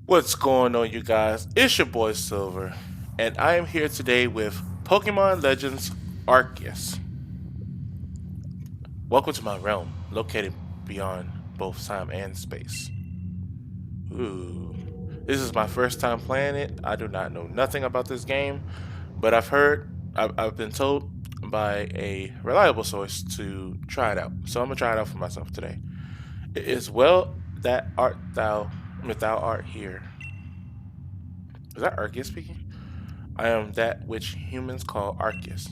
What's going on, you guys? It's your boy Silver, and I am here today with Pokemon Legends Arceus. Welcome to my realm, located beyond both time and space. Ooh, this is my first time playing it. I do not know nothing about this game, but I've been told by a reliable source to try it out. So I'm gonna try it out for myself today. It is well that art thou, if thou art here. Is that Arceus speaking? I am that which humans call Arceus.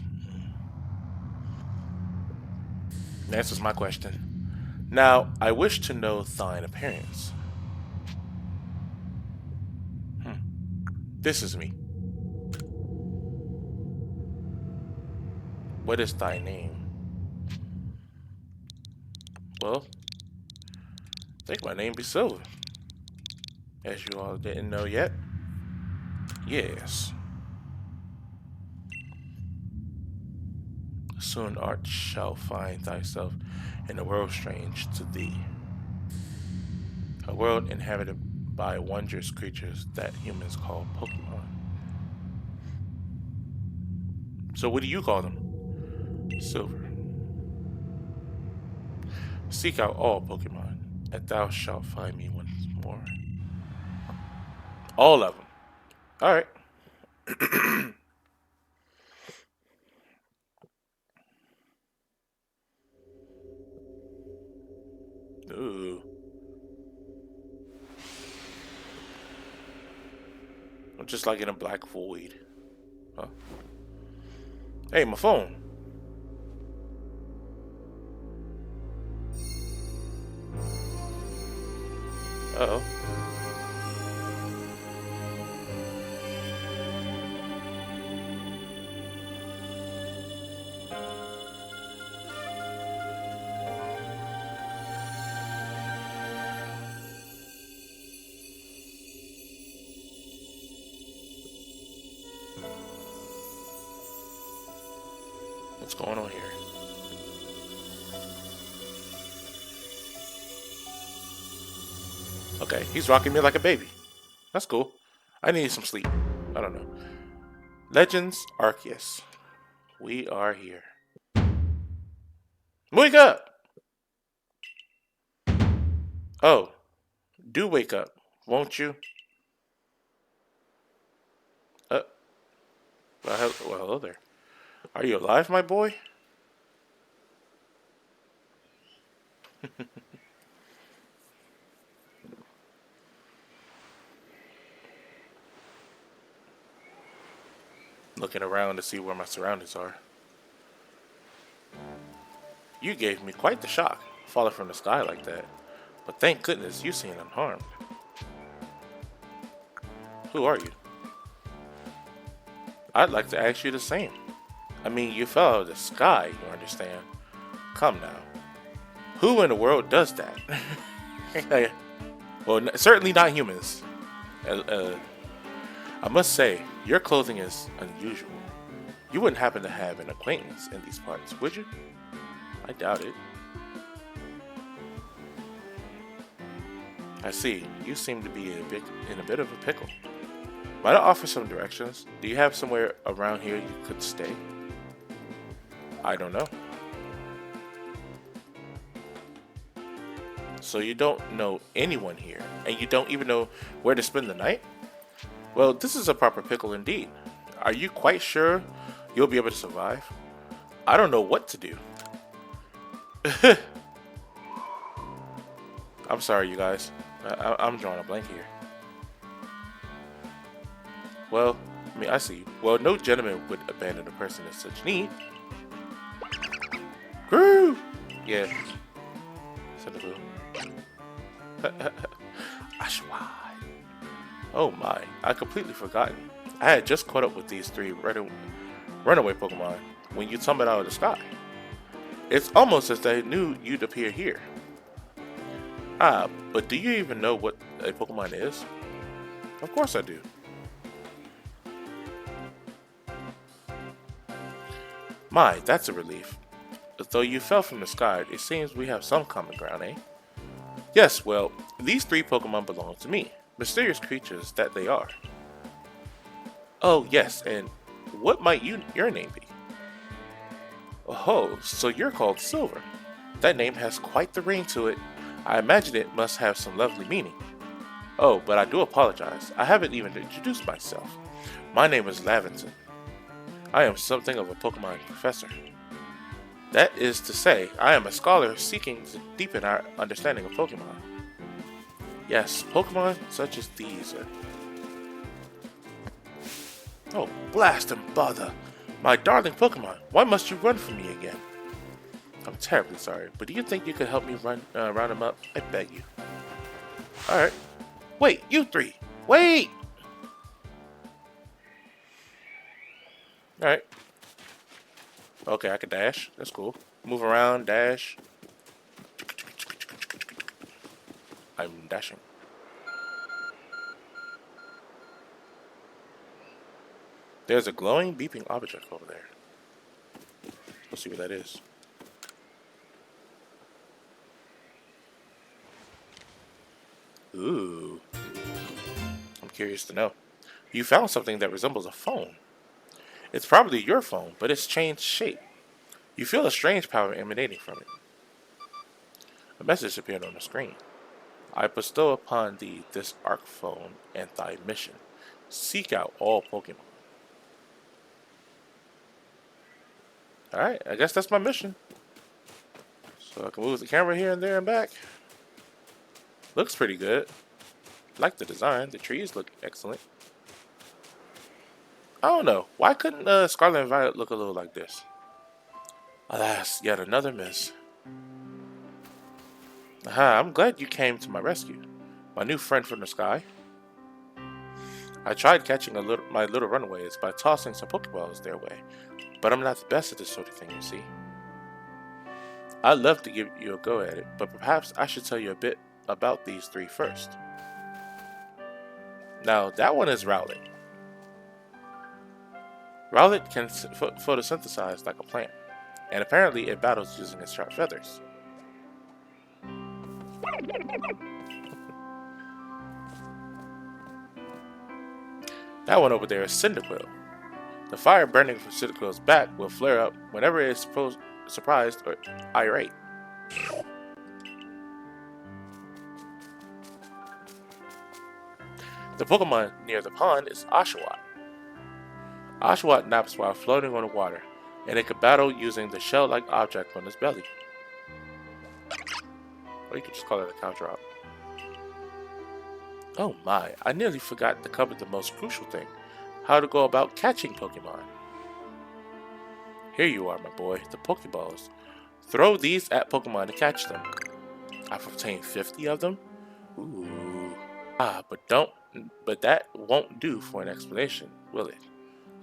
Answers my question. Now, I wish to know thine appearance. Hmm. This is me. What is thy name? Well, I think my name be Silver. As you all didn't know yet. Yes. Soon art shall find thyself in a world strange to thee. A world inhabited by wondrous creatures that humans call Pokemon. So what do you call them? Silver. Seek out all Pokemon, and thou shalt find me once more. All of them. Alright. Ooh. I'm just like in a black void. Huh? Hey, my phone. Uh oh. What's going on here? Okay, he's rocking me like a baby. That's cool. I need some sleep. I don't know. Legends Arceus. We are here. Wake up! Oh, do wake up, won't you? Uh, well, hello there. Are you alive, my boy? Looking around to see where my surroundings are. You gave me quite the shock, falling from the sky like that. But thank goodness you seem unharmed. Who are you? I'd like to ask you the same. I mean, you fell out of the sky, you understand. Come now. Who in the world does that? Well, certainly not humans. I must say, your clothing is unusual. You wouldn't happen to have an acquaintance in these parts, would you? I doubt it. I see. You seem to be in a bit of a pickle. Might I offer some directions? Do you have somewhere around here you could stay? I don't know. So you don't know anyone here, and you don't even know where to spend the night? Well, this is a proper pickle indeed. Are you quite sure you'll be able to survive? I don't know what to do. I'm sorry, you guys. I'm drawing a blank here. Well, I mean, I see. Well, no gentleman would abandon a person in such need. Groo! Yeah. Cinderella. Ashwai. Oh my, I completely forgotten. I had just caught up with these three runaway Pokemon when you tumbled out of the sky. It's almost as they knew you'd appear here. Ah, but do you even know what a Pokemon is? Of course I do. My, that's a relief. Though you fell from the sky, it seems we have some common ground, eh? Yes, well, these three Pokemon belong to me. mysterious creatures that they are. Oh, yes, and what might your name be? Oh, so you're called Silver. That name has quite the ring to it. I imagine it must have some lovely meaning. Oh, but I do apologize. I haven't even introduced myself. My name is Laventon. I am something of a Pokemon professor. That is to say, I am a scholar seeking to deepen our understanding of Pokemon. Yes, Pokemon such as these are... Oh, blast and bother! My darling Pokemon, why must you run from me again? I'm terribly sorry, but do you think you could help me round them up? I beg you. Alright. Wait, you three! Wait! Alright. Okay, I can dash. That's cool. Move around, dash. I'm dashing. There's a glowing, beeping object over there. Let's see what that is. Ooh. I'm curious to know. You found something that resembles a phone. It's probably your phone, but it's changed shape. You feel a strange power emanating from it. A message appeared on the screen. I bestow upon thee this arc phone and thy mission. Seek out all Pokemon. Alright, I guess that's my mission. So I can move the camera here and there and back. Looks pretty good. Like the design. The trees look excellent. I don't know. Why couldn't Scarlet and Violet look a little like this? Alas, yet another miss. Aha, I'm glad you came to my rescue. My new friend from the sky. I tried catching my little runaways by tossing some Pokeballs their way, but I'm not the best at this sort of thing, you see. I'd love to give you a go at it, but perhaps I should tell you a bit about these three first. Now, that one is Rowlet. Rowlet can photosynthesize like a plant, and apparently it battles using its sharp feathers. That one over there is Cyndaquil. The fire burning from Cyndaquil's back will flare up whenever it is surprised or irate. The Pokemon near the pond is Oshawott. Oshawott naps while floating on the water, and it can battle using the shell-like object on its belly. Or you could just call it a cow drop. Oh my, I nearly forgot to cover the most crucial thing. How to go about catching Pokemon. Here you are, my boy, the Pokeballs. Throw these at Pokemon to catch them. I've obtained 50 of them. Ooh. But that won't do for an explanation, will it?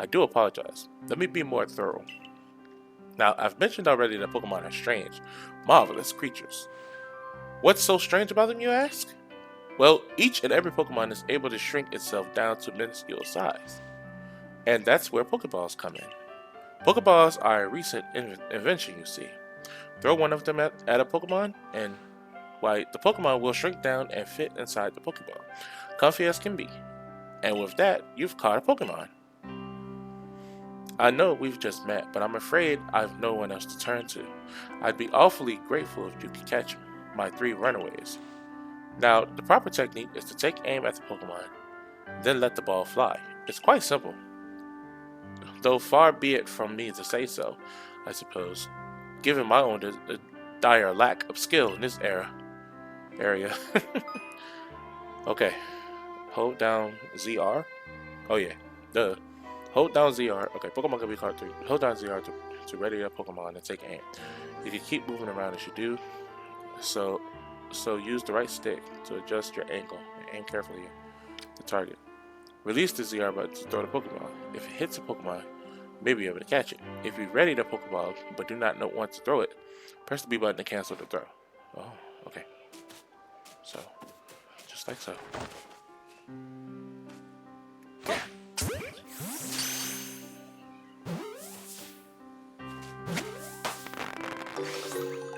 I do apologize. Let me be more thorough. Now, I've mentioned already that Pokemon are strange, marvelous creatures. What's so strange about them, you ask? Well, each and every Pokemon is able to shrink itself down to minuscule size. And that's where Pokeballs come in. Pokeballs are a recent invention, you see. Throw one of them at a Pokemon, and why, the Pokemon will shrink down and fit inside the Pokeball. Comfy as can be. And with that, you've caught a Pokemon. I know we've just met, but I'm afraid I've no one else to turn to. I'd be awfully grateful if you could catch my 3 runaways. Now, the proper technique is to take aim at the Pokemon, then let the ball fly. It's quite simple. Though far be it from me to say so, I suppose, given my own dire lack of skill in this area. Okay, hold down ZR. Oh yeah, duh. Hold down ZR. Okay, Pokemon can be caught 3. Hold down ZR to ready your Pokemon and take aim. You can keep moving around as you do. So use the right stick to adjust your angle and aim carefully at the target. Release the ZR button to throw the Pokeball. If it hits a Pokemon, you may be able to catch it. If you ready the Pokeball but do not want to throw it, press the B button to cancel the throw. Oh, okay. So, just like so.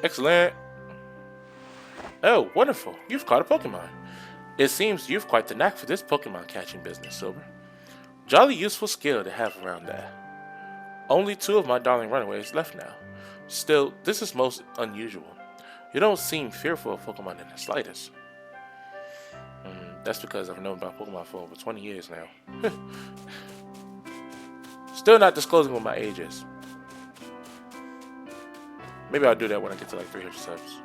Excellent. Oh, wonderful. You've caught a Pokemon. It seems you've quite the knack for this Pokemon catching business, Silver. Jolly useful skill to have around that. Only 2 of my darling runaways left now. Still, this is most unusual. You don't seem fearful of Pokemon in the slightest. That's because I've known about Pokemon for over 20 years now. Still not disclosing what my age is. Maybe I'll do that when I get to like 300 subs.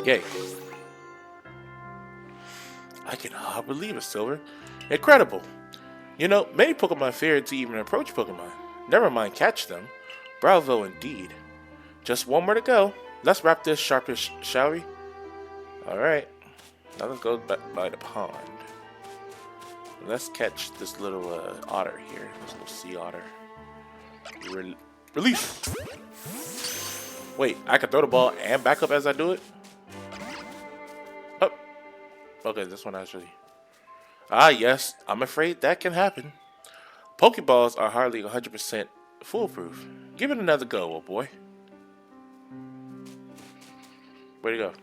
Yay. I cannot believe it, Silver. Incredible. You know, many Pokemon fear to even approach Pokemon. Never mind catch them. Bravo indeed. Just one more to go. Let's wrap this sharpish, shall we? Alright. Now let's go back by the pond. Let's catch this little otter here. This little sea otter. Release! Wait, I can throw the ball and back up as I do it? Oh. Okay, this one actually. Ah, yes. I'm afraid that can happen. Pokeballs are hardly 100% foolproof. Give it another go, old boy. Where'd he go?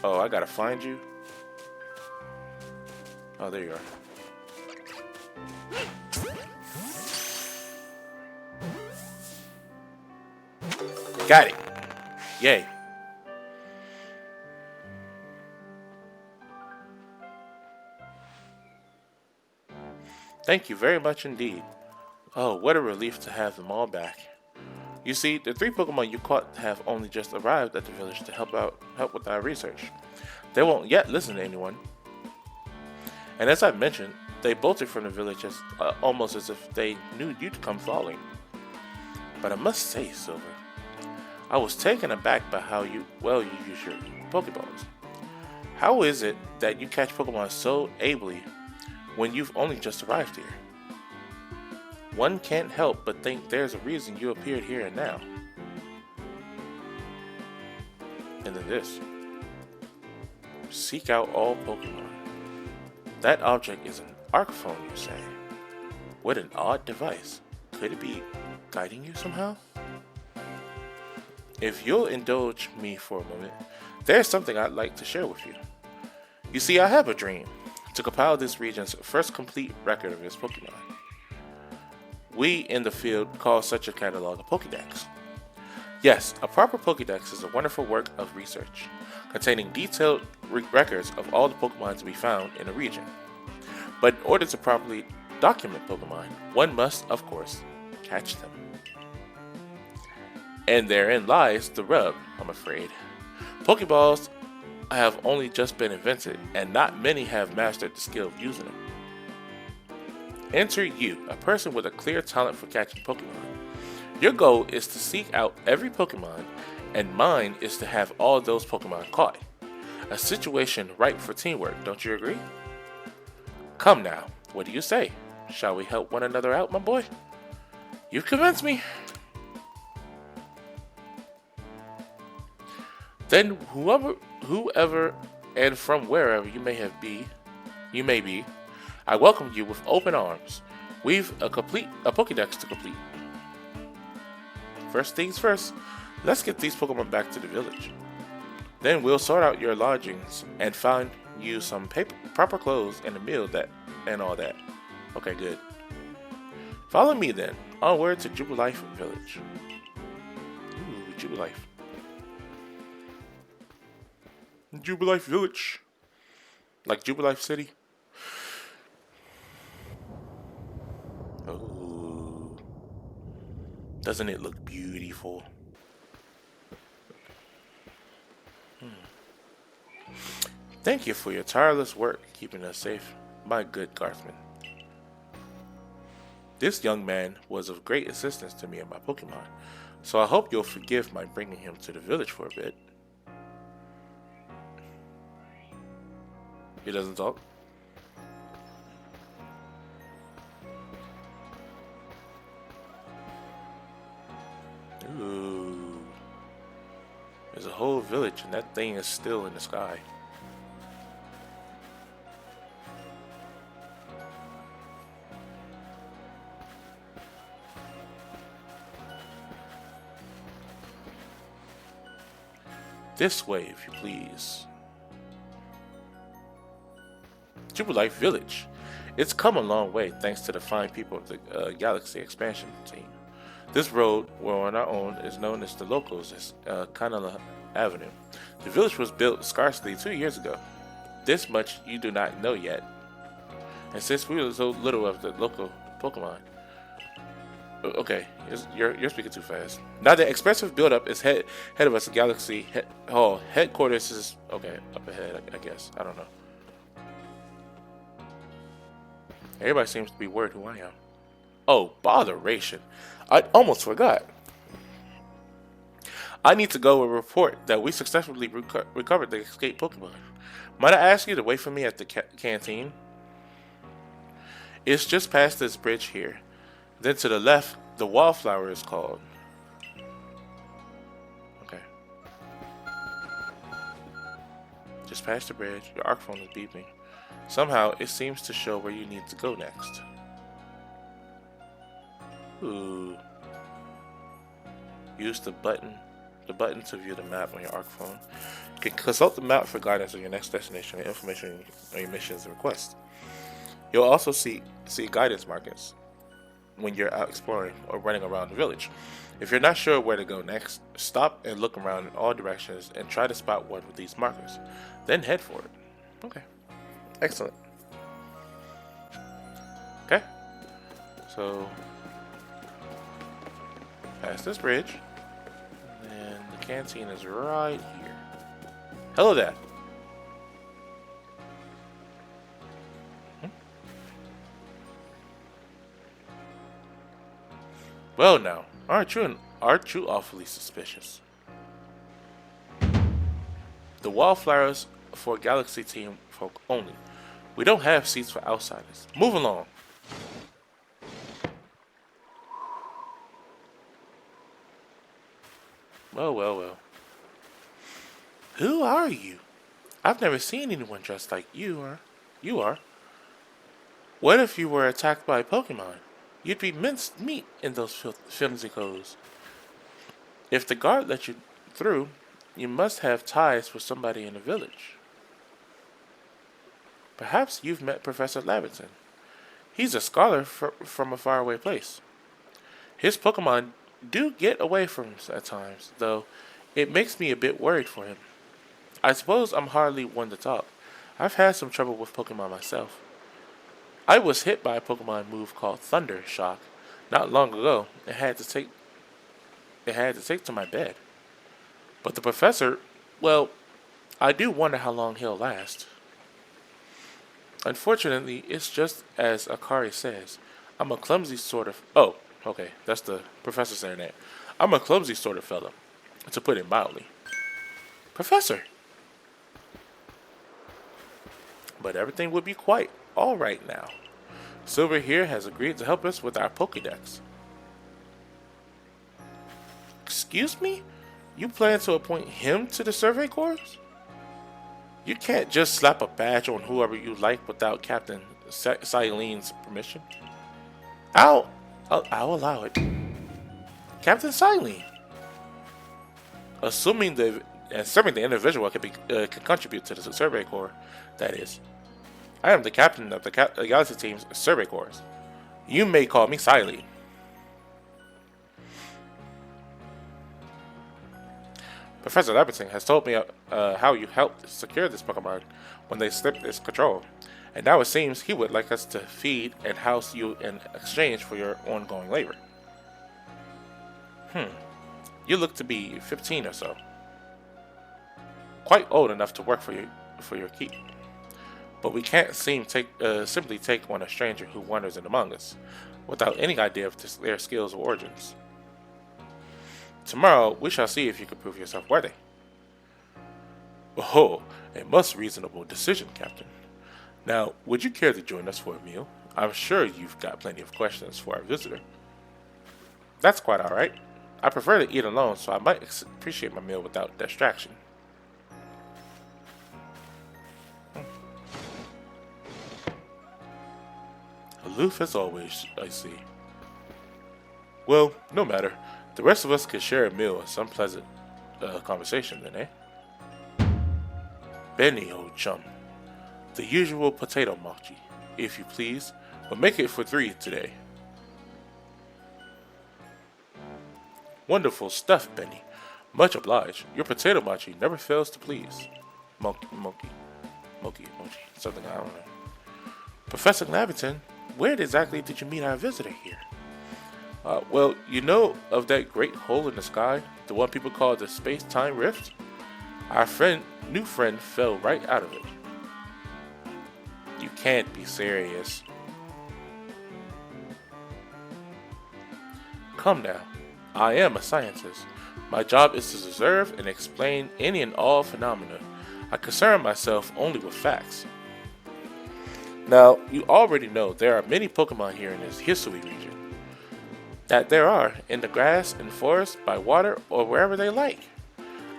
Oh, I gotta find you. Oh, there you are. Got it. Yay. Thank you very much indeed. Oh, what a relief to have them all back. You see, the 3 Pokemon you caught have only just arrived at the village to help with our research. They won't yet listen to anyone. And as I mentioned, they bolted from the village almost as if they knew you'd come falling. But I must say, Silver, I was taken aback by how well you use your Pokeballs. How is it that you catch Pokemon so ably when you've only just arrived here? One can't help but think there's a reason you appeared here and now. And then this. Seek out all Pokemon. That object is an Arc phone, you say? What an odd device. Could it be guiding you somehow? If you'll indulge me for a moment, there's something I'd like to share with you. You see, I have a dream to compile this region's first complete record of its Pokemon. We in the field call such a catalog a Pokédex. Yes, a proper Pokédex is a wonderful work of research, containing detailed records of all the Pokemon to be found in a region. But in order to properly document Pokemon, one must, of course, catch them. And therein lies the rub, I'm afraid. Pokeballs have only just been invented, and not many have mastered the skill of using them. Enter you, a person with a clear talent for catching Pokemon. Your goal is to seek out every Pokemon, and mine is to have all those Pokemon caught. A situation ripe for teamwork, don't you agree? Come now, what do you say? Shall we help one another out, my boy? You've convinced me. Then whoever and from wherever you may be, I welcome you with open arms. We've a Pokédex to complete. First things first, let's get these Pokemon back to the village. Then we'll sort out your lodgings and find you some proper clothes and a meal and all that. Okay, good. Follow me then, onward to Jubilife Village. Ooh, Jubilife. Jubilife Village. Like Jubilife City. Oh, doesn't it look beautiful? Thank you for your tireless work keeping us safe, my good guardsman. This young man was of great assistance to me and my Pokemon, so I hope you'll forgive my bringing him to the village for a bit. He doesn't talk? Ooh. There's a whole village and that thing is still in the sky. This way, if you please. Jubilife Village. It's come a long way thanks to the fine people of the Galaxy Expansion team. This road, we're on our own, is known as the locals as Kanala Avenue. The village was built scarcely 2 years ago. This much you do not know yet. And since we were so little of the local Pokemon, okay, you're speaking too fast. Now the expensive build-up is head of us. Galaxy Hall headquarters is okay up ahead. I guess I don't know. Everybody seems to be worried who I am. Oh, botheration! I almost forgot. I need to go and report that we successfully recovered the escaped Pokemon. Might I ask you to wait for me at the canteen? It's just past this bridge here. Then to the left, the Wallflower is called. Okay. Just past the bridge, your arc phone is beeping. Somehow, it seems to show where you need to go next. Ooh. Use the button to view the map on your arc phone. You can consult the map for guidance on your next destination and information on your missions and requests. You'll also see guidance markings when you're out exploring or running around the village. If you're not sure where to go next, stop and look around in all directions and try to spot one with these markers. Then head for it. Okay. Excellent. Okay. So, past this bridge. And the canteen is right here. Hello there. Well now, aren't you awfully suspicious? The Wallflowers for Galaxy Team folk only. We don't have seats for outsiders. Move along. Well. Who are you? I've never seen anyone dressed like you are. What if you were attacked by Pokemon? You'd be minced meat in those flimsy clothes. If the guard let you through, you must have ties with somebody in the village. Perhaps you've met Professor Laverton. He's a scholar from a faraway place. His Pokemon do get away from him at times, though it makes me a bit worried for him. I suppose I'm hardly one to talk. I've had some trouble with Pokemon myself. I was hit by a Pokemon move called Thunder Shock not long ago and had to take to my bed. But the professor, well, I do wonder how long he'll last. Unfortunately, it's just as Akari says. I'm a clumsy sort of... Oh, okay, that's the professor saying that. I'm a clumsy sort of fella, to put it mildly. Professor! But everything would be quite all right now. Silver here has agreed to help us with our Pokédex. Excuse me? You plan to appoint him to the Survey Corps? You can't just slap a badge on whoever you like without Captain Silene's permission. I'll allow it. Captain Silene. Assuming the individual can contribute to the Survey Corps, that is. I am the captain of the Galaxy Team's Survey Corps. You may call me Silene. Professor Laberton has told me how you helped secure this Pokemon when they slipped its control, and now it seems he would like us to feed and house you in exchange for your ongoing labor. You look to be 15 or so. Quite old enough to work for your keep. But we can't simply take on a stranger who wanders in among us, without any idea of their skills or origins. Tomorrow, we shall see if you can prove yourself worthy. Oh, a most reasonable decision, Captain. Now, would you care to join us for a meal? I'm sure you've got plenty of questions for our visitor. That's quite alright. I prefer to eat alone, so I might appreciate my meal without distraction. Aloof as always, I see. Well, no matter. The rest of us could share a meal and some pleasant conversation then, eh? Benny, old chum. The usual potato mochi, if you please, but make it for 3 today. Wonderful stuff, Benny. Much obliged. Your potato mochi never fails to please. Mochi, something I don't know. Professor Laverton, where exactly did you meet our visitor here? Well, you know of that great hole in the sky, the one people call the space-time rift? Our new friend fell right out of it. You can't be serious. Come now, I am a scientist. My job is to observe and explain any and all phenomena. I concern myself only with facts. Now, you already know there are many Pokemon here in this Hisui region. That there are in the grass and forest, by water, or wherever they like.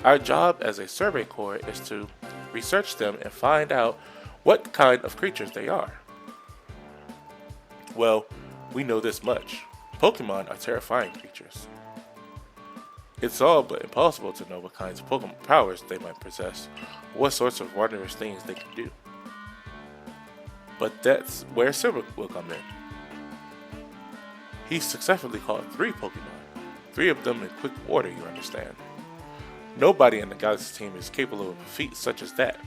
Our job as a Survey Corps is to research them and find out what kind of creatures they are. Well, we know this much. Pokemon are terrifying creatures. It's all but impossible to know what kinds of Pokemon powers they might possess, or what sorts of wondrous things they can do. But that's where Silver will come in. He successfully caught 3 Pokemon, 3 of them in quick order, you understand. Nobody in the Galaxy team is capable of a feat such as that.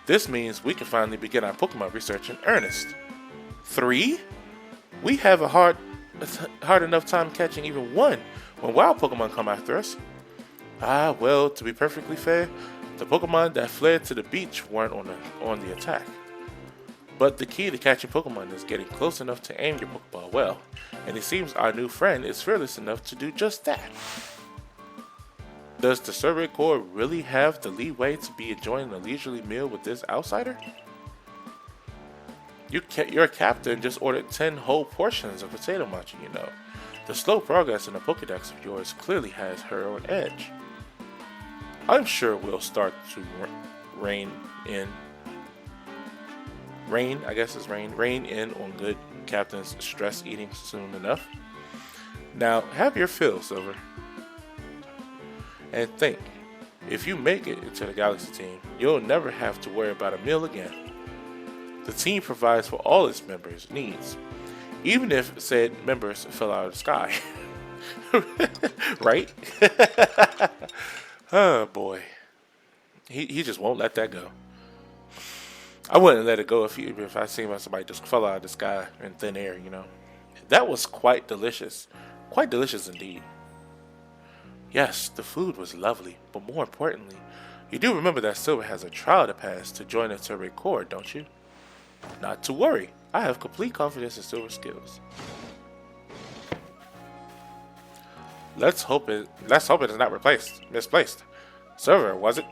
This means we can finally begin our Pokemon research in earnest. 3? We have a hard enough time catching even 1 when wild Pokemon come after us. Well, to be perfectly fair, the Pokemon that fled to the beach weren't on the attack. But the key to catching Pokemon is getting close enough to aim your Pokeball well, and it seems our new friend is fearless enough to do just that. Does the Survey Corps really have the leeway to be enjoying a leisurely meal with this outsider? Your captain just ordered 10 whole portions of potato mochi, you know. The slow progress in the Pokedex of yours clearly has her on edge. I'm sure we'll start to rein in on good captain's stress eating soon enough. Now, have your fill, Silver. And think, if you make it into the Galaxy team, you'll never have to worry about a meal again. The team provides for all its members' needs, even if said members fell out of the sky. Right? Oh boy. He just won't let that go. I wouldn't let it go if I seen somebody just fell out of the sky in thin air, you know. That was quite delicious. Quite delicious indeed. Yes, the food was lovely, but more importantly, you do remember that Silver has a trial to pass to join the Survey Corps, don't you? Not to worry, I have complete confidence in Silver's skills. Let's hope it is not misplaced. Silver, was it?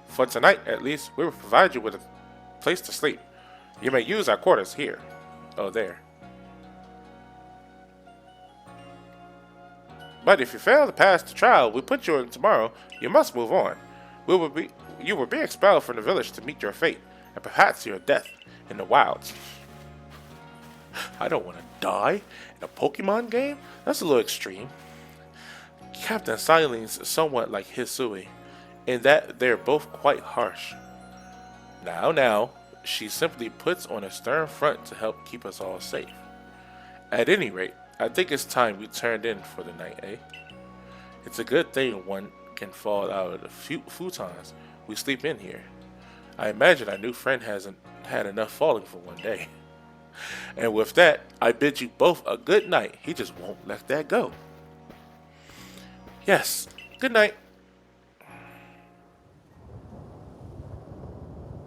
For tonight, at least, we will provide you with a place to sleep. You may use our quarters here. Oh, there. But if you fail to pass the trial we put you in tomorrow, you must move on. You will be expelled from the village to meet your fate, and perhaps your death in the wilds. I don't want to die in a Pokemon game? That's a little extreme. Captain Siling's somewhat like Hisui, in that they're both quite harsh. Now, she simply puts on a stern front to help keep us all safe. At any rate, I think it's time we turned in for the night, eh? It's a good thing one can fall out of the futons we sleep in here. I imagine our new friend hasn't had enough falling for one day. And with that, I bid you both a good night. He just won't let that go. Yes, good night.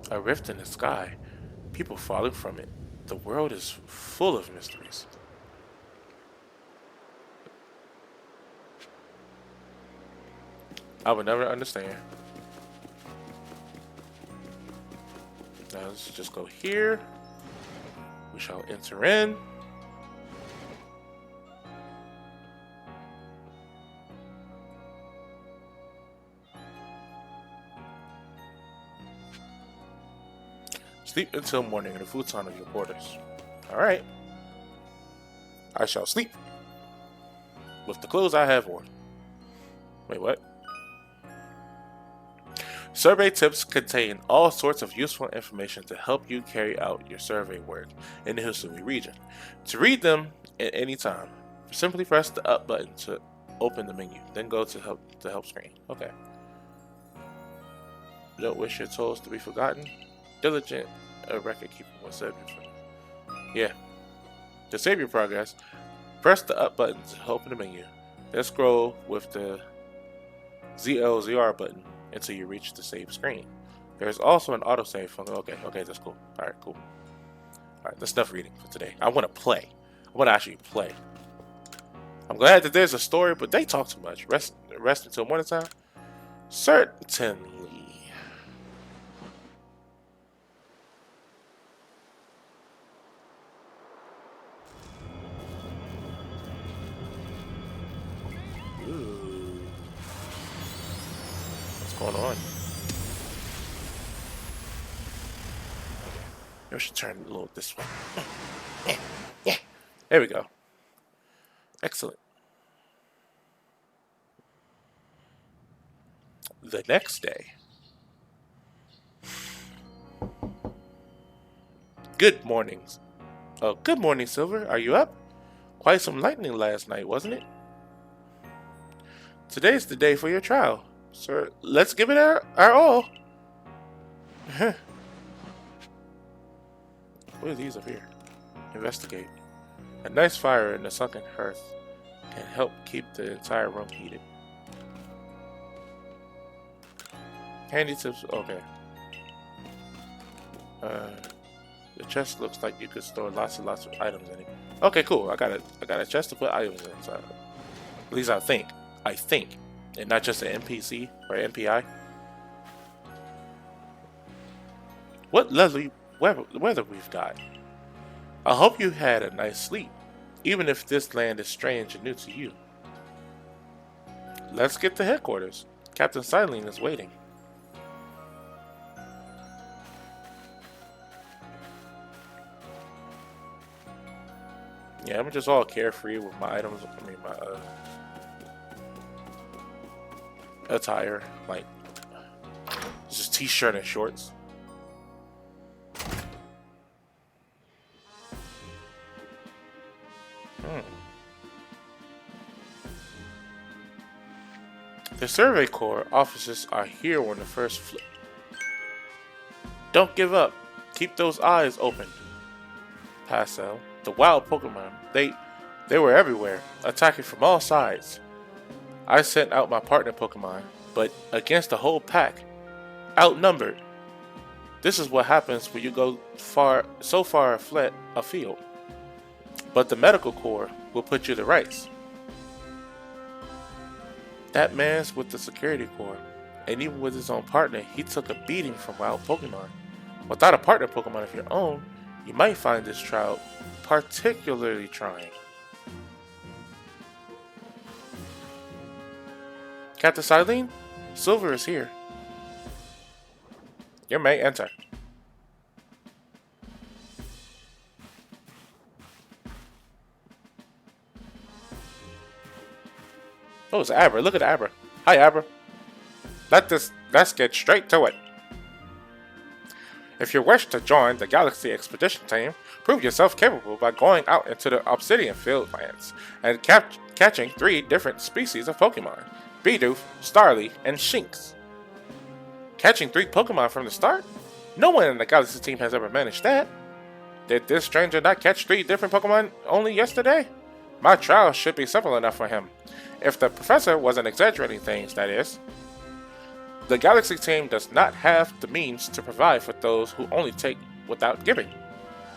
A rift in the sky, people falling from it. The world is full of mysteries. I would never understand. Now let's just go here. We shall enter in. Sleep until morning in the futon of your quarters. Alright. I shall sleep with the clothes I have on. Wait, what? Survey tips contain all sorts of useful information to help you carry out your survey work in the Hisui region. To read them at any time, simply press the up button to open the menu, then go to the help screen. Okay. Don't wish your tools to be forgotten. Diligent record keeping will save you. Yeah. To save your progress, press the up button to open the menu. Then scroll with the ZLZR button until you reach the save screen. There's also an autosave function. Okay, that's cool. Alright, cool. Alright, that's enough reading for today. I want to play. I want to actually play. I'm glad that there's a story, but they talk too much. Rest until morning time? Certainly. Ooh. What's going on? Maybe I should turn a little this way. Yeah. There we go. Excellent. The next day. Good mornings. Oh, good morning, Silver. Are you up? Quite some lightning last night, wasn't it? Today's the day for your trial, sir. Let's give it our all. What are these up here? Investigate. A nice fire in the sunken hearth can help keep the entire room heated. Handy tips. Okay. The chest looks like you could store lots and lots of items in it. Okay, cool. I got a chest to put items inside. At least I think. And not just an NPC or NPI. What lovely weather we've got. I hope you had a nice sleep, even if this land is strange and new to you. Let's get to headquarters. Captain Silene is waiting. Yeah, I'm just all carefree with my items. I mean, my attire, like just t-shirt and shorts. The Survey Corps officers are here on the first floor. Don't give up. Keep those eyes open. Passel. The wild Pokemon. They were everywhere, attacking from all sides. I sent out my partner Pokemon, but against the whole pack, outnumbered. This is what happens when you go so far afield. But the Medical Corps will put you to rights. That man's with the Security Corps, and even with his own partner, he took a beating from wild Pokemon. Without a partner Pokemon of your own, you might find this trial particularly trying. Captain Silene, Silver is here. You may enter. Oh, it's Abra. Look at Abra. Hi, Abra. Let's get straight to it. If you wish to join the Galaxy Expedition Team, prove yourself capable by going out into the Obsidian Fieldlands and catching 3 different species of Pokemon: Bidoof, Starly, and Shinx. Catching 3 Pokemon from the start? No one in the Galaxy team has ever managed that. Did this stranger not catch 3 different Pokemon only yesterday? My trial should be simple enough for him. If the professor wasn't exaggerating things, that is. The Galaxy team does not have the means to provide for those who only take without giving.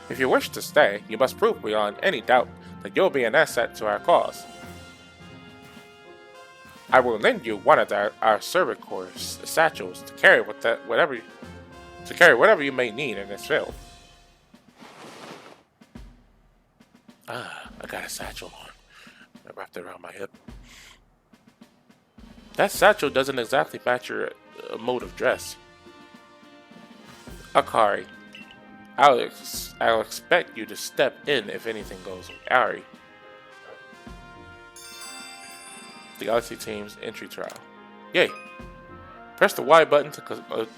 If you wish to stay, you must prove beyond any doubt that you'll be an asset to our cause. I will lend you one of our Survey Corps satchels to carry whatever you may need in this field. I got a satchel on. I wrapped it around my hip. That satchel doesn't exactly match your mode of dress. Akari, I'll expect you to step in if anything goes awry. The Galaxy team's entry trial. Yay! Press the Y button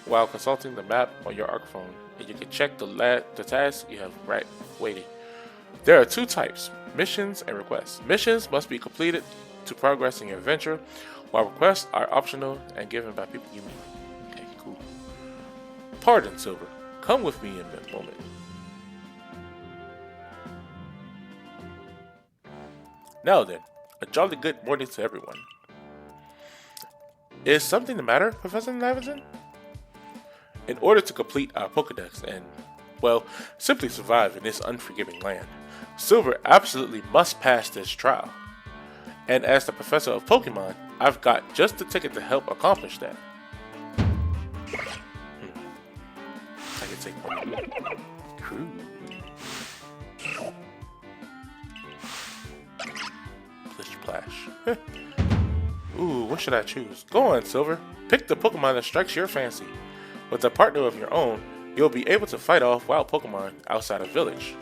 while consulting the map on your ARC phone, and you can check the tasks you have waiting. There are two types, missions and requests. Missions must be completed to progress in your adventure, while requests are optional and given by people you meet. Okay, cool. Pardon, Silver. Come with me in a moment. Now then, a jolly good morning to everyone. Is something the matter, Professor Lavenson? In order to complete our Pokedex and, well, simply survive in this unforgiving land, Silver absolutely must pass this trial. And as the Professor of Pokemon, I've got just the ticket to help accomplish that. I can take one. Cool. Plish Splash. Ooh, what should I choose? Go on, Silver. Pick the Pokemon that strikes your fancy. With a partner of your own, you'll be able to fight off wild Pokemon outside a village.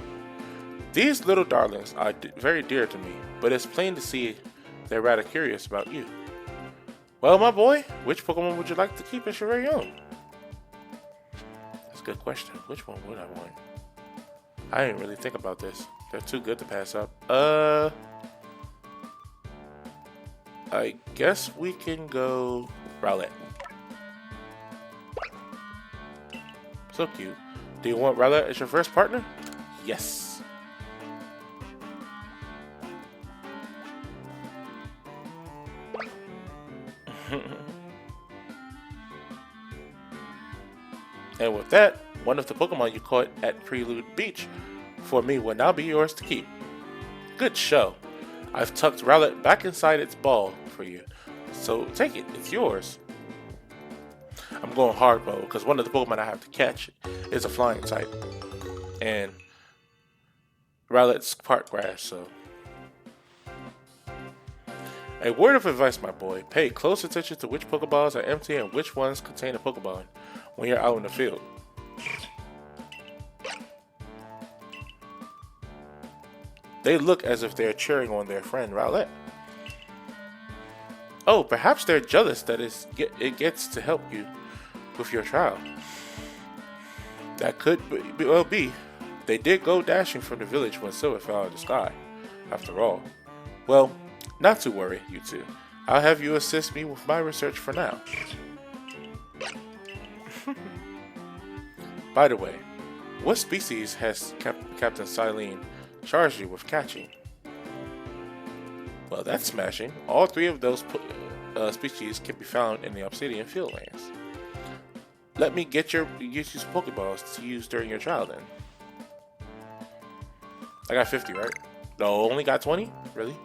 These little darlings are very dear to me, but it's plain to see they're rather curious about you. Well, my boy, which Pokemon would you like to keep as your very own? That's a good question. Which one would I want? I didn't really think about this. They're too good to pass up. I guess we can go Rowlet. So cute. Do you want Rowlet as your first partner? Yes. And with that, one of the Pokemon you caught at Prelude Beach for me will now be yours to keep. Good show. I've tucked Rowlet back inside its ball for you, so take it, it's yours. I'm going hard mode because one of the Pokemon I have to catch is a flying type, and Rowlet's part grass, so. A word of advice, my boy, pay close attention to which Pokeballs are empty and which ones contain a Pokemon when you're out in the field. They look as if they're cheering on their friend Rowlet. Oh, perhaps they're jealous that it gets to help you with your trial. That could well be. They did go dashing from the village when Silver fell out of the sky, after all. Well, not to worry, you two. I'll have you assist me with my research for now. By the way, what species has Captain Silene charged you with catching? Well, that's smashing. All three of those species can be found in the Obsidian Fieldlands. Let me get you some Pokeballs to use during your trial then. I got 50, right? No, only got 20? Really?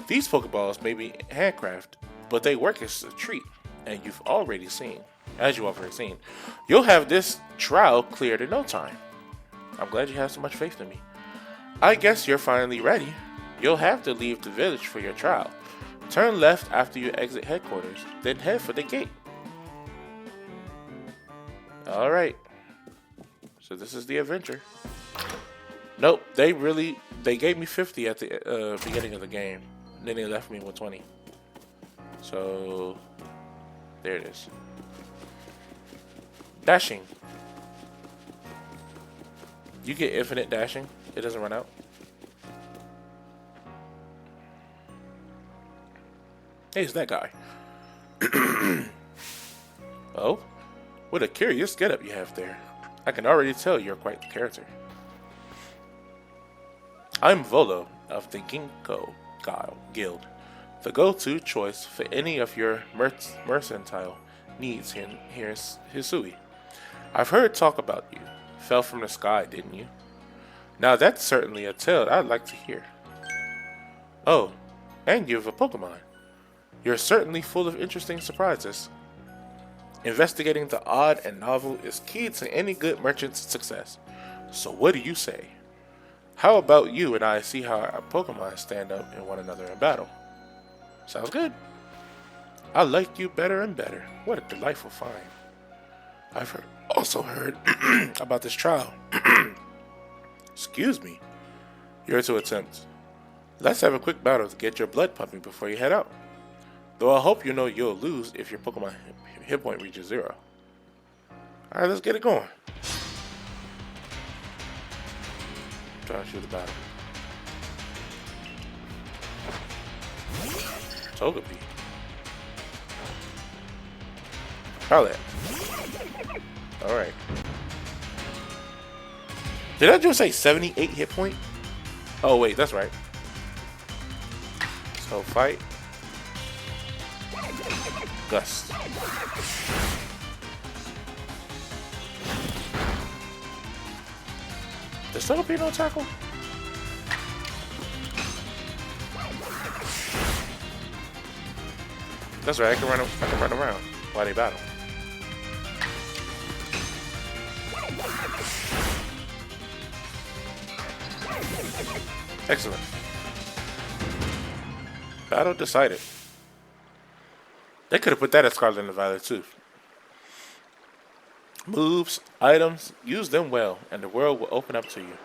These Pokeballs may be handcrafted, but they work as a treat, and you've already seen. As you've already seen, you'll have this trial cleared in no time. I'm glad you have so much faith in me. I guess you're finally ready. You'll have to leave the village for your trial. Turn left after you exit headquarters, then head for the gate. Alright. So this is the adventure. Nope, they gave me 50 at the beginning of the game. Then they left me with 20. So, there it is. Dashing. You get infinite dashing. It doesn't run out. Hey, it's that guy. Oh, what a curious getup you have there. I can already tell you're quite the character. I'm Volo of the Ginkgo Guild, the go-to choice for any of your mercantile needs here in Hisui. I've heard talk about you. Fell from the sky, didn't you? Now that's certainly a tale I'd like to hear. Oh, and you have a Pokemon. You're certainly full of interesting surprises. Investigating the odd and novel is key to any good merchant's success. So what do you say? How about you and I see how our Pokemon stand up in one another in battle? Sounds good. I like you better and better. What a delightful find. I've also heard about this trial. Excuse me. You're to attempt. Let's have a quick battle to get your blood pumping before you head out. Though I hope you know you'll lose if your Pokemon hit point reaches 0. Alright, let's get it going. Try to shoot the battle. Togepi. Rowlet. Alright. Did I just say 78 hit point? Oh wait, that's right. So fight. Gust. Does Togepi no tackle? That's right, I can run around while they battle. Excellent. Battle decided. They could have put that at Scarlet and Violet too. Moves, items, use them well, and the world will open up to you.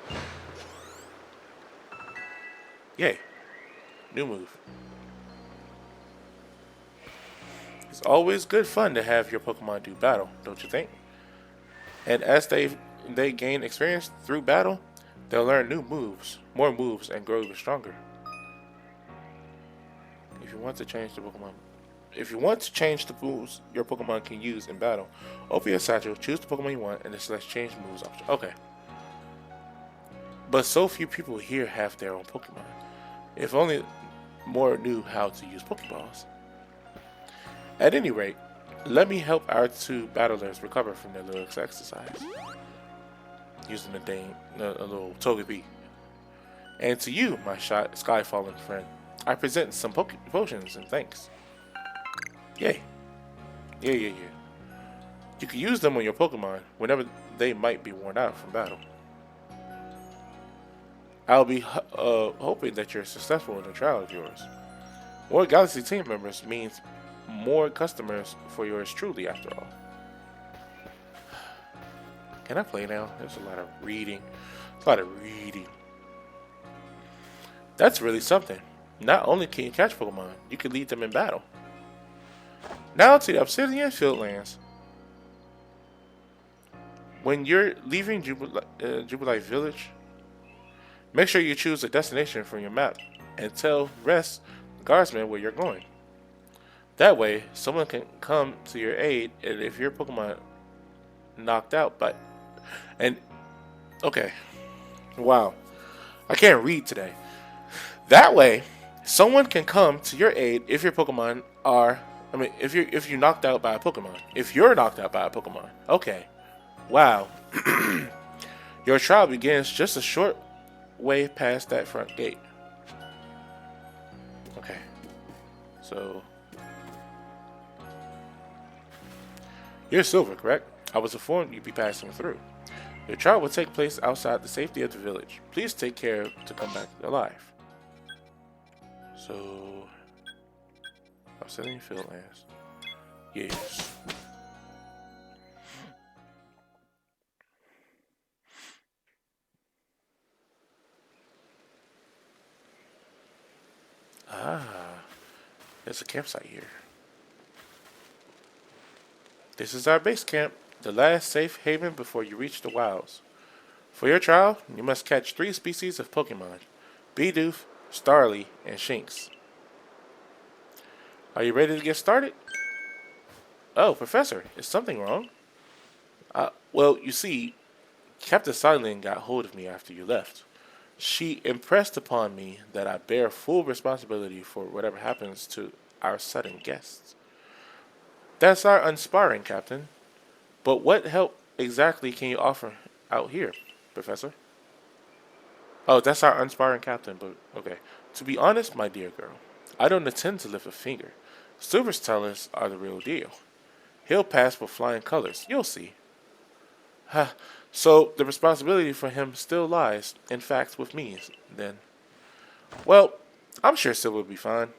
Yay. New move. It's always good fun to have your Pokemon do battle, don't you think? And as they gain experience through battle, they'll learn new moves, more moves, and grow even stronger. If you want to change the moves your Pokemon can use in battle, open your satchel, choose the Pokemon you want, and then select change moves option. Okay. But so few people here have their own Pokemon. If only more knew how to use Pokeballs. At any rate, let me help our two battlers recover from their little exercise. Using a little Togepi. And to you, my Skyfallen friend, I present some potions and thanks. Yay. Yeah. You can use them on your Pokemon whenever they might be worn out from battle. I'll be hoping that you're successful in the trial of yours. More Galaxy team members means more customers for yours truly, after all. Can I play now? There's a lot of reading. That's really something. Not only can you catch Pokemon, you can lead them in battle. Now to the Obsidian Fieldlands. When you're leaving Jubilite Village, make sure you choose a destination from your map and tell rest guardsmen where you're going. That way, someone can come to your aid, and if your Pokemon knocked out by... And... Okay. Wow. I can't read today. That way, someone can come to your aid if your Pokemon are... if you're knocked out by a Pokemon. If you're knocked out by a Pokemon. Okay. Wow. Your trial begins just a short way past that front gate. Okay. So... You're Silver, correct? I was informed you'd be passing through. Your trial will take place outside the safety of the village. Please take care to come back alive. So... Obsidian Fieldlands. Yes. Ah, there's a campsite here. This is our base camp, the last safe haven before you reach the wilds. For your trial, you must catch 3 species of Pokemon: Bidoof, Starly, and Shinx. Are you ready to get started? Oh, Professor, is something wrong? Well, you see, Captain Silent got hold of me after you left. She impressed upon me that I bear full responsibility for whatever happens to our sudden guests. That's our unsparring, Captain. But what help exactly can you offer out here, Professor? Oh, that's our unsparring captain, but okay. To be honest, my dear girl, I don't intend to lift a finger. Silver's tellers are the real deal. He'll pass with flying colors, you'll see. Ha, so the responsibility for him still lies, in fact, with me, then. Well, I'm sure Silver will be fine.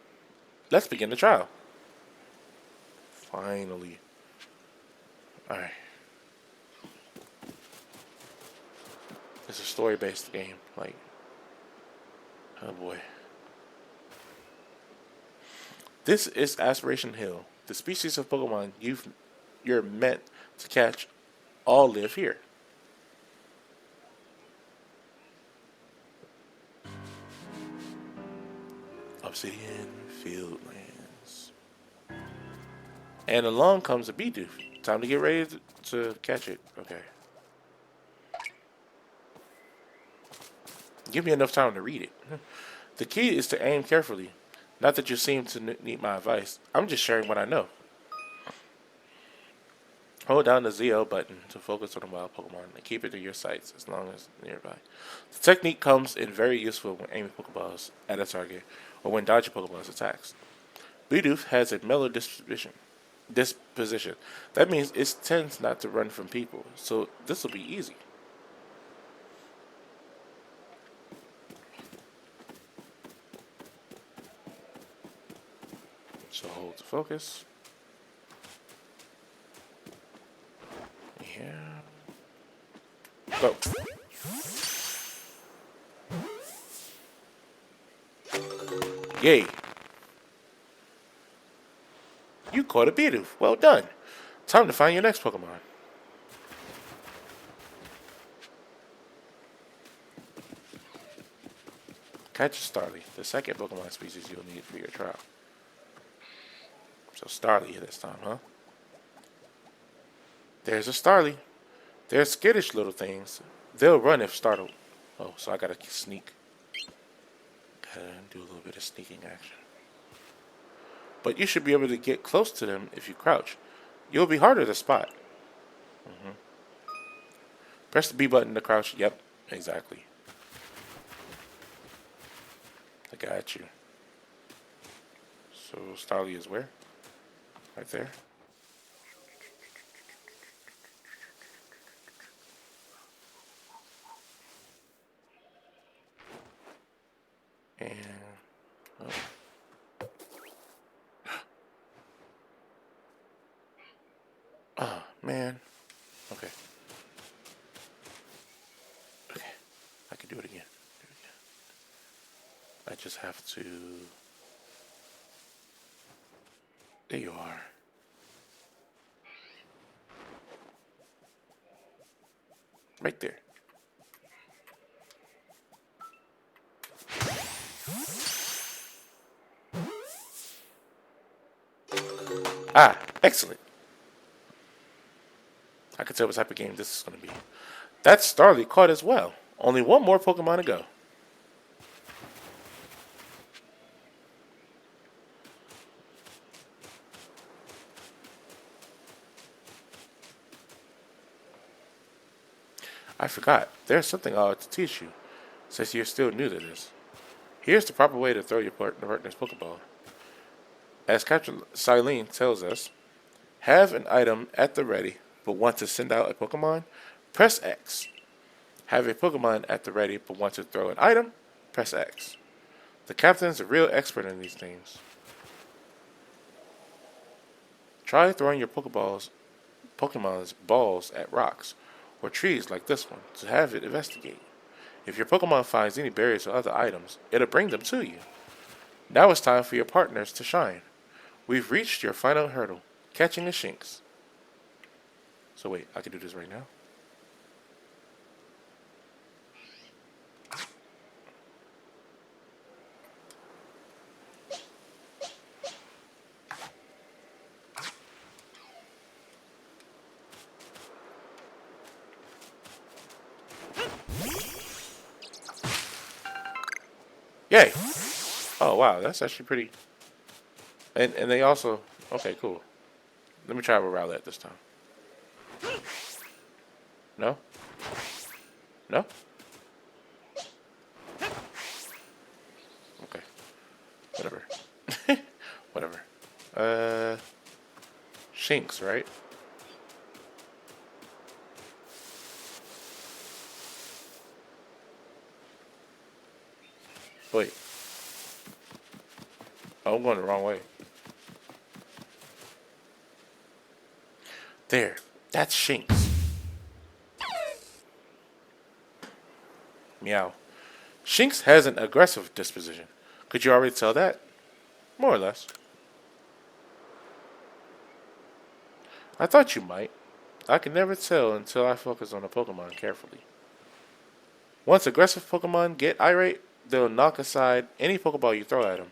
Let's begin the trial. Finally. Alright. It's a story-based game. Like, oh boy. This is Aspiration Hill. The species of Pokemon you're meant to catch all live here. Obsidian Fieldlands. And along comes a Bidoof. Time to get ready to catch it. Okay. Give me enough time to read it. The key is to aim carefully. Not that you seem to need my advice. I'm just sharing what I know. Hold down the ZL button to focus on a wild Pokemon and keep it in your sights as long as nearby. The technique comes in very useful when aiming Pokeballs at a target or when dodging Pokeballs attacks. Bidoof has a mellow disposition. That means it tends not to run from people, so this will be easy. So hold the focus. Yeah. Go. Yay. You caught a Bidoof. Well done. Time to find your next Pokemon. Catch a Starly, the second Pokemon species you'll need for your trial. So Starly this time, huh? There's a Starly. They're skittish little things. They'll run if startled. Oh, so I gotta sneak. Gotta do a little bit of sneaking action. But you should be able to get close to them if you crouch. You'll be harder to spot. Press the B button to crouch. Yep, exactly. I got you. So Starly is where? Right there. And oh. Oh man. Okay. Okay. I can do it again. I just have to. There you are. Right there. Ah, excellent. I can tell what type of game this is going to be. That's Starly caught as well. Only one more Pokemon to go. I forgot. There's something I ought to teach you, since you're still new to this. Here's the proper way to throw your partner's Pokeball. As Captain Silene tells us, have an item at the ready, but want to send out a Pokemon? Press X. Have a Pokemon at the ready, but want to throw an item? Press X. The captain's a real expert in these things. Try throwing your Pokemon's balls at rocks or trees like this one to have it investigate. If your Pokemon finds any berries or other items, it'll bring them to you. Now it's time for your partners to shine. We've reached your final hurdle, catching a Shinx. So wait, I can do this right now? Yay! Oh wow, that's actually pretty. And they also okay, cool. Let me try with Rowlet this time. No? No? Okay. Whatever. Whatever. Shinx, right? Wait. Oh, I'm going the wrong way. There. That's Shinx. Meow. Shinx has an aggressive disposition. Could you already tell that? More or less. I thought you might. I can never tell until I focus on a Pokemon carefully. Once aggressive Pokemon get irate, they'll knock aside any Pokeball you throw at them.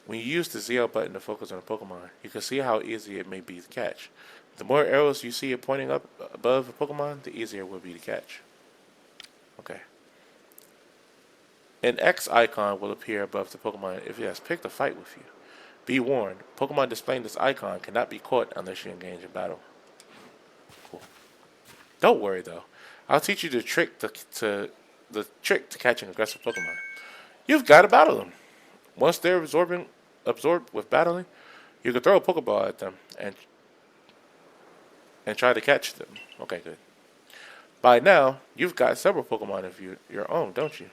When you use the ZL button to focus on a Pokemon, you can see how easy it may be to catch. The more arrows you see it pointing up above a Pokemon, the easier it will be to catch. Okay. An X icon will appear above the Pokemon if it has picked a fight with you. Be warned, Pokemon displaying this icon cannot be caught unless you engage in battle. Cool. Don't worry though. I'll teach you the trick to catching aggressive Pokemon. You've got to battle them. Once they're absorbed with battling, you can throw a Pokeball at them and try to catch them. Okay, good. By now, you've got several Pokemon of your own, don't you?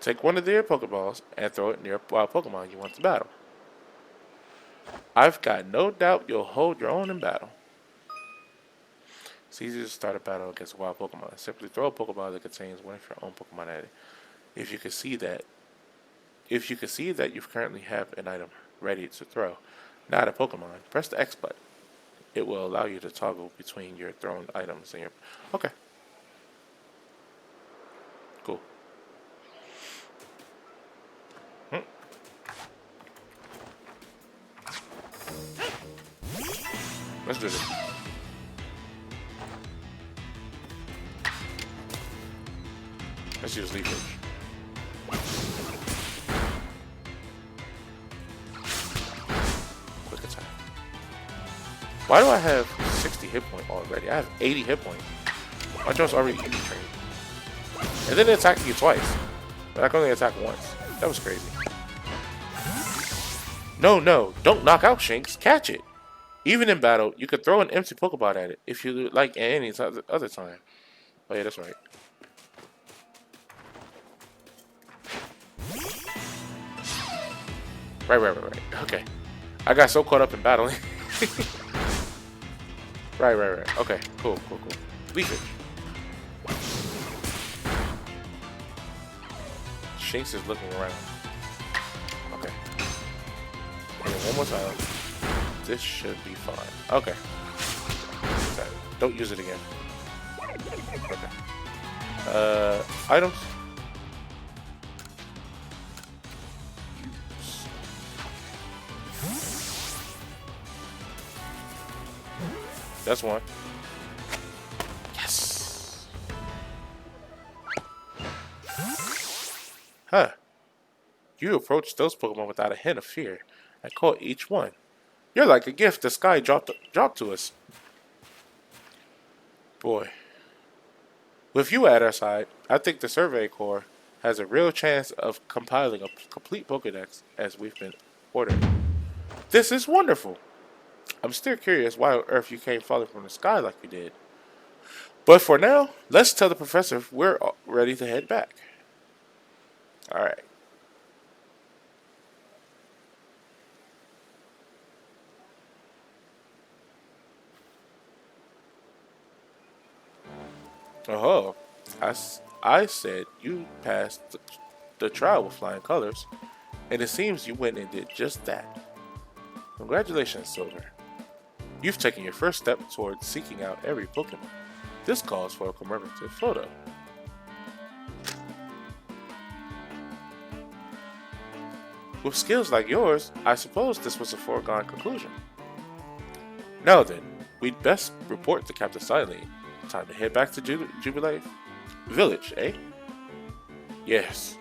Take one of their Pokeballs and throw it near a wild Pokemon you want to battle. I've got no doubt you'll hold your own in battle. It's easy to start a battle against a wild Pokemon. Simply throw a Pokeball that contains one of your own Pokemon at it. If you can see that you currently have an item ready to throw, not a Pokemon, press the X button. It will allow you to toggle between your thrown items and your. Okay. Cool. Let's do this. Let's use leverage. Quick attack. Why do I have 60 hit point already? I have 80 hit point. My joint's already injury trained. And then it attacked you twice. But I can only attack once. That was crazy. No, don't knock out Shinx. Catch it. Even in battle, you could throw an empty Pokeball at it if you like at any other time. Oh yeah, that's right. Right. Okay. I got so caught up in battling. Right. Okay, cool. Leaf it. Shinx is looking around. Okay. And then one more time. This should be fine. Okay. Don't use it again. Okay. Items. That's one. Yes. Huh. You approached those Pokemon without a hint of fear and caught each one. You're like a gift the sky dropped to us. Boy. With you at our side, I think the Survey Corps has a real chance of compiling a complete Pokedex as we've been ordered. This is wonderful. I'm still curious why on earth you came falling from the sky like you did. But for now, let's tell the professor we're ready to head back. Alright. Oh, I said you passed the trial with flying colors, and it seems you went and did just that. Congratulations, Silver. You've taken your first step towards seeking out every Pokemon. This calls for a commemorative photo. With skills like yours, I suppose this was a foregone conclusion. Now then, we'd best report to Captain Silene. Time to head back to Jubilee Village, eh? Yes.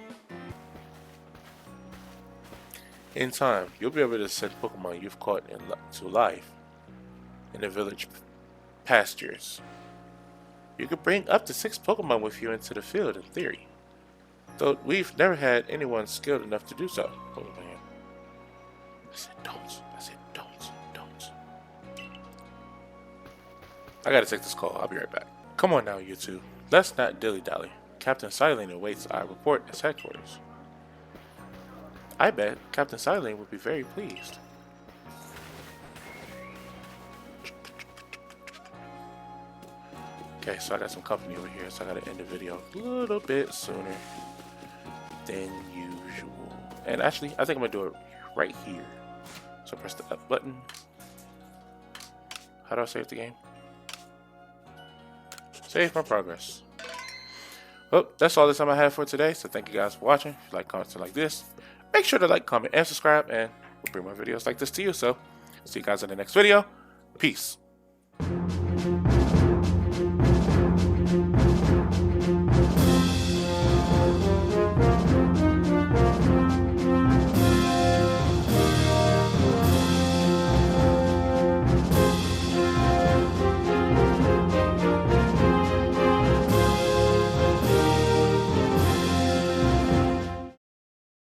In time, you'll be able to send Pokemon you've caught to life in the village pastures. You could bring up to 6 Pokemon with you into the field in theory. Though we've never had anyone skilled enough to do so. I said don't. I gotta take this call. I'll be right back. Come on now, you two. Let's not dilly-dally. Captain Silene awaits our report at headquarters. I bet Captain Silene would be very pleased. Okay, so I got some company over here, so I gotta end the video a little bit sooner than usual. And actually, I think I'm gonna do it right here. So press the up button, How do I save the game? Save my progress. Well, that's all the time I have for today. So thank you guys for watching. If you like content like this, make sure to like, comment, and subscribe. And we'll bring more videos like this to you. So see you guys in the next video. Peace.